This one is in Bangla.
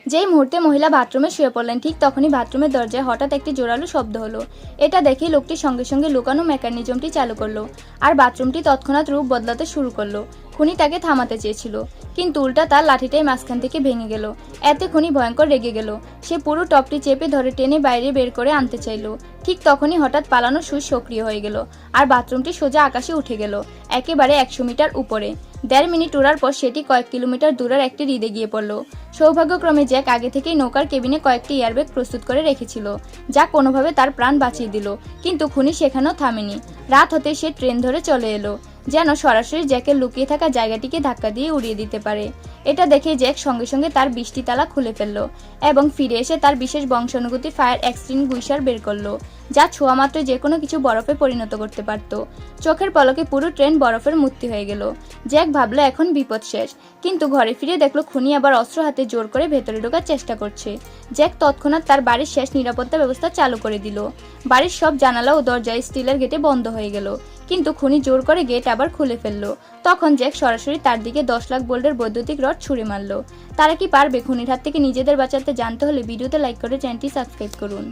যেই মুহূর্তে মহিলা বাথরুমে শুয়ে পড়লেন ঠিক তখনই বাথরুমের দরজায় হঠাৎ একটি জোরালো শব্দ হলো। এটা দেখে লোকটি সঙ্গে সঙ্গে লুকানো মেকানিজমটি চালু করলো আর বাথরুমটি তৎক্ষণাৎ রূপ বদলাতে শুরু করলো। খুনি তাকে থামাতে চেয়েছিল, কিন্তু উল্টা তার লাঠিটাই মাঝখান থেকে ভেঙে গেল। এতে খুনি ভয়ঙ্কর রেগে গেল। সে পুরো টপটি চেপে ধরে টেনে বাইরে বের করে আনতে চাইল। ঠিক তখনই হঠাৎ পালানোর সুইচ সক্রিয় হয়ে গেল আর বাথরুমটি সোজা আকাশে উঠে গেল, একেবারে 100 মিটার উপরে। 1.5 মিনিট উড়ার পর সেটি কয়েক কিলোমিটার দূরের একটি হ্রদে গিয়ে পড়ল। সৌভাগ্যক্রমে জ্যাক আগে থেকেই নৌকার কেবিনে কয়েকটি এয়ারব্যাগ প্রস্তুত করে রেখেছিল, যা কোনোভাবে তার প্রাণ বাঁচিয়ে দিল। কিন্তু খুনি সেখানেও থামেনি। রাত হতে সে ট্রেন ধরে চলে এলো, যেন সরাসরি জ্যাকের লুকিয়ে থাকা জায়গাটিকে ধাক্কা দিয়ে উড়িয়ে দিতে পারে। এটা দেখে জ্যাক সঙ্গে সঙ্গে তার 20টি তালা খুলে ফেলল এবং ফিরে এসে তার বিশেষ বংশানুগতিক ফায়ার এক্সটিংগুইশার বের করলো, যা ছোঁয়া মাত্র যে কোনো কিছু বরফে পরিণত করতে পারত। চোখের পলকে পুরো ট্রেন বরফের মূর্তি হয়ে গেল। জ্যাক ভাবলো এখন বিপদ শেষ, কিন্তু ঘরে ফিরে দেখলো খুনি আবার অস্ত্র হাতে জোর করে ভেতরে ঢোকার চেষ্টা করছে। জ্যাক তৎক্ষণাৎ তার বাড়ির শেষ নিরাপত্তা ব্যবস্থা চালু করে দিল। বাড়ির সব জানালা ও দরজা স্টিলের গেটে বন্ধ হয়ে গেল, কিন্তু খুনি জোর করে গেট আবার খুলে ফেললো। তখন জ্যাক সরাসরি তার দিকে 10 লাখ ভোল্টের বৈদ্যুতিক রড ছুঁড়ে মারল। তারা কি পারবে খুনির হাত থেকে নিজেদের বাঁচাতে? জানতে হলে ভিডিওতে লাইক করে চ্যানেলটি সাবস্ক্রাইব করুন।